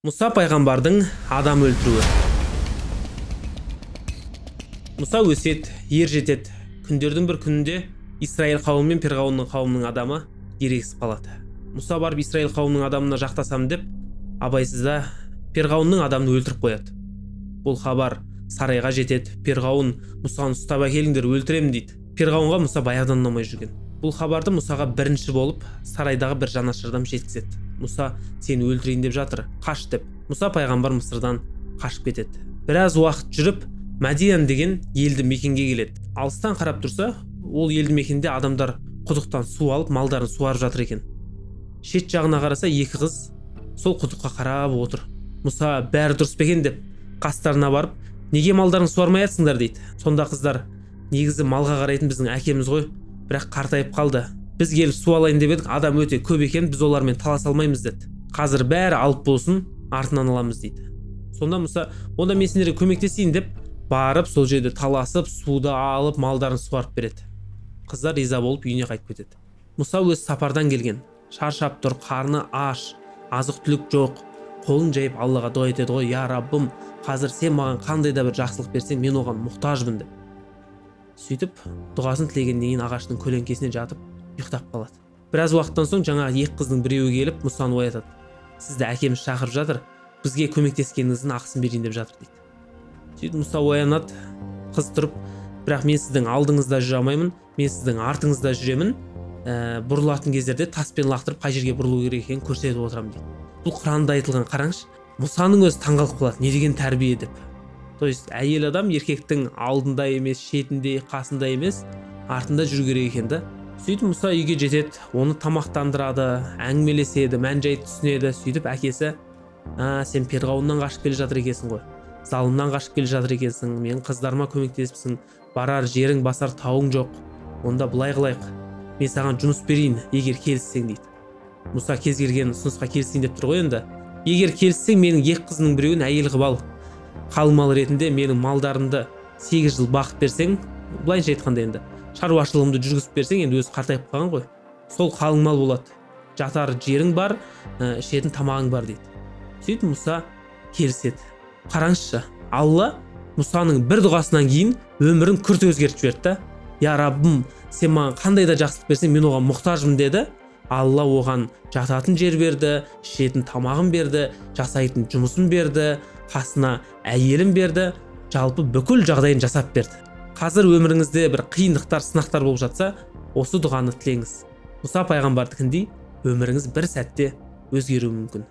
Мұса пайғамбардың адам өлтіруі. Мұса өсет, ер жетет. Күндердің бір күнінде Исраил қауымы мен Перғауынның қауымының адамы ерегісіп қалады. Мұса барып Исраил қауымының адамына жақтасам деп, абайсызда Перғауынның адамын өлтіріп қояды. Бұл хабар сарайға жетеді. Перғауын Мұсаны ұстап әкеліңдер, өлтіремін дейді. Перғауынға Мұса баяғыдан ұнамай жүрген. Бұл хабарды Мұсаға бірінші болып сарайдағы бір жанашыр адам жеткізеді. Мұса сені өлтірейін деп жатыр, қаш деп. Мұса пайғамбар Мысырдан қашып кетеді. Біраз уақыт жүріп, Мәдиян деген елді мекенге келеді. Алыстан қарап тұрса, ол елді мекенде адамдар құдықтан су алып, малдарын суарып жатыр екен. Шет жағына қараса, екі қыз сол құдыққа қарап отыр. Мұса бәрі дұрыс па екен деп қастарына барып, неге малдарын суармай жатсыңдар дейді. Сонда қыздар, негізі малға қарайтын біздің әкеміз ғой, бірақ қартайып қалды. Біз келіп су алайын деп едік, адам өте көп екен, біз олармен таласа алмаймыз деді. Қазір бәрі алып болсын, артынан аламыз дейді. Сонда Мұса, онда мен сендерге көмектесейін деп, барып сол жерде таласып, суды алып, малдарын суарып береді. Қыздар риза болып үйіне қайтып кетеді. Мұса өз сапардан келген, шаршап тұр, қарны аш, азық-түлік жоқ, қолын жайып Аллаға дуа етеді ғой: "Я Раббым, қазір сен маған қандай да бір жақсылық берсең, мен оған мұқтажбын" деп. Сөйтіп, дұғасын тілегеннен кейін ағаштың көлеңкесіне жатып, ұйықтап қалады. Біраз уақыттан соң жаңағы екі қыздың біреуі келіп Мұсаны оятады. "Сізді әкеміз шақырып жатыр, бізге көмектескеніңіздің ақысын берейін деп жатыр" дейді. Сөйтіп Мұса оянады, қыз тұрып: "Бірақ мен сіздің алдыңызда жүре алмаймын, мен сіздің артыңызда жүремін. Бұрылатын кездерде таспен лақтырып қай жерге бұрылу керек екенін көрсетіп отырамын" дейді. Бұл Құранда айтылған, қараңызшы. Мұсаның өзі таңғалып қалады, не деген тәрбие деп. То есть әйел адам еркектің алдында емес, шетінде, қасында емес, артында жүру керек екен да. Сөйтіп Мұса үйге жетеді, оны тамақтандырады, әңгімелеседі, мән-жайды түсінеді. Сөйтіп әкесі: "Сен Перғауыннан қашып келе жатыр екенсің ғой, залымнан қашып келе жатыр екенсің, мен қыздарыма көмектесіпсің, барар жерің, басар тауың жоқ. Онда былай қылайық, мен саған жұмыс берейін, егер келіссең" дейді. Мұса кез келген ұсынысқа келісейін деп тұр ғой енді. "Егер келіссең, менің екі қызының біреуін әйел қылып ал. Қалың мал ретінде менің малдарымды 8 жыл бақып берсең, былайынша айтқанда енді шаруашылығымды жүргізіп берсең, енді өзі қартайып қалған ғой, сол қалың мал болады. Жатар жерің бар, ішетін тамағың бар" дейді. Сөйтіп Мұса келіседі. Қараңызшы, Алла Мұсаның бір дұғасынан кейін өмірін күрт өзгертіп жіберді да. "Я Раббым, сен маған қандай да жақсылық берсең, мен оған мұқтажмын" деді. Алла оған жататын жер берді, ішетін тамағын берді, жасайтын жұмысын берді, қасына әйелін берді, жалпы бүкіл жағдайын жасап берді. Қазір өміріңізде бір қиындықтар, сынақтар болып жатса, осы дұғаны тілеңіз. Мұса пайғамбардікіндей өміріңіз бір сәтте өзгеруі мүмкін.